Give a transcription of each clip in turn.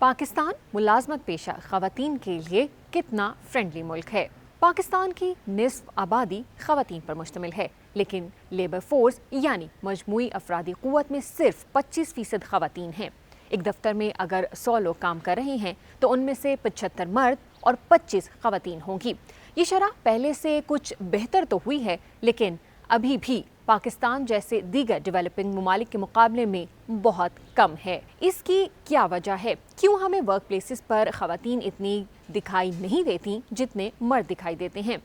پاکستان ملازمت پیشہ خواتین کے لیے کتنا فرینڈلی ملک ہے؟ پاکستان کی نصف آبادی خواتین پر مشتمل ہے، لیکن لیبر فورس یعنی مجموعی افرادی قوت میں صرف 25% خواتین ہیں۔ ایک دفتر میں اگر 100 لوگ کام کر رہے ہیں تو ان میں سے 75 مرد اور 25 خواتین ہوں گی۔ یہ شرح پہلے سے کچھ بہتر تو ہوئی ہے، لیکن ابھی بھی پاکستان جیسے دیگر ڈیولپنگ ممالک کے مقابلے میں بہت کم ہے۔ اس کی کیا وجہ ہے؟ کیوں ہمیں ورک پلیسز پر خواتین اتنی دکھائی نہیں دیتی جتنے مرد دکھائی دیتے ہیں؟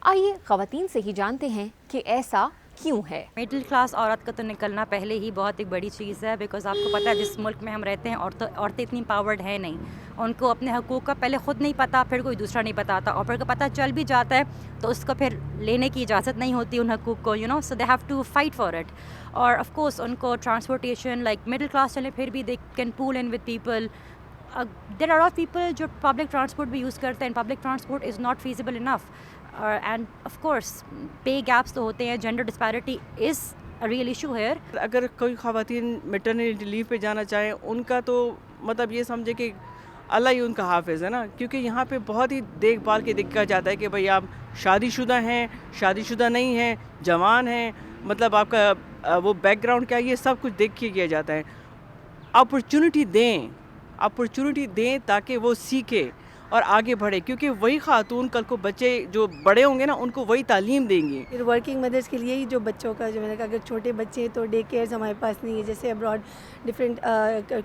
آئیے خواتین سے ہی جانتے ہیں کہ ایسا کیوں ہے۔ مڈل کلاس عورت کا تو نکلنا پہلے ہی بہت ایک بڑی چیز ہے، بیکاز آپ کو پتہ ہے جس ملک میں ہم رہتے ہیں عورتیں اتنی پاورڈ ہیں نہیں، ان کو اپنے حقوق کا پہلے خود نہیں پتہ، پھر کوئی دوسرا نہیں بتاتا، اور پھر پتہ چل بھی جاتا ہے تو اس کو پھر لینے کی اجازت نہیں ہوتی ان حقوق کو، so they have to fight for it. اور آف کورس ان کو ٹرانسپورٹیشن لائک مڈل کلاس چلے پھر بھی they can pool in with people. There are of people جو پبلک ٹرانسپورٹ بھی یوز کرتے ہیں، public transport is not feasible enough, and of course pay gaps تو ہوتے ہیں، gender disparity is a real issue here. اگر کوئی خواتین میٹرنٹی لیو پہ جانا چاہیں ان کا تو مطلب یہ سمجھے کہ اللہ ہی ان کا حافظ ہے نا، کیونکہ یہاں پہ بہت ہی دیکھ بھال کے دیکھا جاتا ہے کہ بھئی آپ شادی شدہ ہیں، شادی شدہ نہیں ہیں، جوان ہیں، مطلب آپ کا وہ بیک گراؤنڈ کیا ہے، یہ سب کچھ دیکھ کے کیا جاتا ہے۔ اپرچونٹی دیں تاکہ وہ سیکھے اور آگے بڑھے، کیونکہ وہی خاتون کل کو بچے جو بڑے ہوں گے نا ان کو وہی تعلیم دیں گی۔ پھر ورکنگ مدرس کے لیے ہی جو بچوں کا جو میں نے کہا اگر چھوٹے بچے ہیں تو ڈے کیئرز ہمارے پاس نہیں ہے، جیسے ابراڈ ڈفرینٹ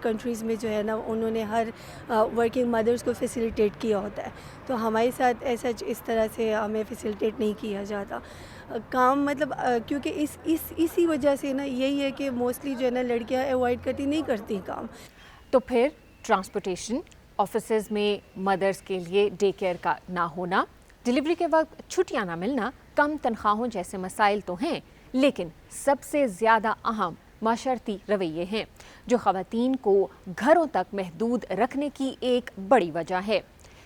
کنٹریز میں جو ہے نا انہوں نے ہر ورکنگ مدرس کو فیسیلیٹیٹ کیا ہوتا ہے، تو ہمارے ساتھ ایسا اس طرح سے ہمیں فیسیلیٹیٹ نہیں کیا جاتا کام، مطلب کیونکہ اسی وجہ سے نا یہی ہے کہ موسٹلی جو ہے نا لڑکیاں اوائڈ کرتی نہیں کرتی کام۔ تو پھر ٹرانسپورٹیشن، آفیسز میں مدرس کے لیے ڈے کیئر کا نہ ہونا، ڈلیوری کے وقت چھٹیاں نہ ملنا، کم تنخواہوں جیسے مسائل تو ہیں، لیکن سب سے زیادہ اہم معاشرتی رویے ہیں جو خواتین کو گھروں تک محدود رکھنے کی ایک بڑی وجہ ہے۔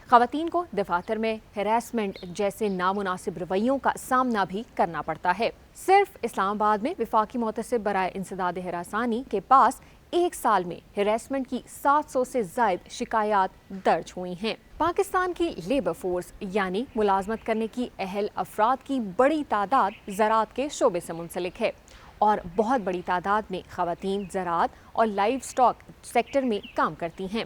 خواتین کو دفاتر میں ہراسمنٹ جیسے نامناسب رویوں کا سامنا بھی کرنا پڑتا ہے۔ صرف اسلام آباد میں وفاقی محتسب برائے انسداد ہراسانی کے پاس ایک سال میں ہراسمنٹ کی 700 سے زائد شکایات درج ہوئی ہیں۔ پاکستان کی لیبر فورس یعنی ملازمت کرنے کی اہل افراد کی بڑی تعداد زراعت کے شعبے سے منسلک ہے، اور بہت بڑی تعداد میں خواتین زراعت اور لائیو سٹاک سیکٹر میں کام کرتی ہیں۔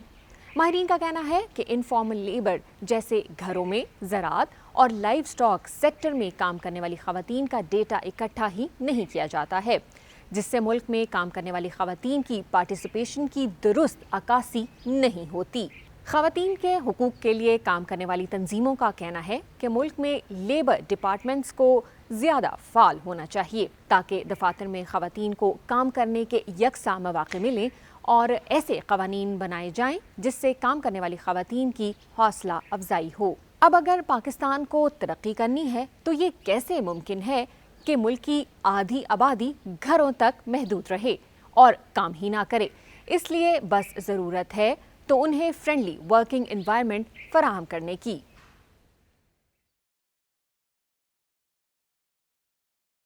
ماہرین کا کہنا ہے کہ انفارمل لیبر جیسے گھروں میں زراعت اور لائیو سٹاک سیکٹر میں کام کرنے والی خواتین کا ڈیٹا اکٹھا ہی نہیں کیا جاتا ہے، جس سے ملک میں کام کرنے والی خواتین کی پارٹیسپیشن کی درست عکاسی نہیں ہوتی۔ خواتین کے حقوق کے لیے کام کرنے والی تنظیموں کا کہنا ہے کہ ملک میں لیبر ڈپارٹمنٹس کو زیادہ فعال ہونا چاہیے تاکہ دفاتر میں خواتین کو کام کرنے کے یکساں مواقع ملیں اور ایسے قوانین بنائے جائیں جس سے کام کرنے والی خواتین کی حوصلہ افزائی ہو۔ اب اگر پاکستان کو ترقی کرنی ہے تو یہ کیسے ممکن ہے کہ ملک کی آدھی آبادی گھروں تک محدود رہے اور کام ہی نہ کرے؟ اس لیے بس ضرورت ہے تو انہیں فرینڈلی ورکنگ انوائرمنٹ فراہم کرنے کی۔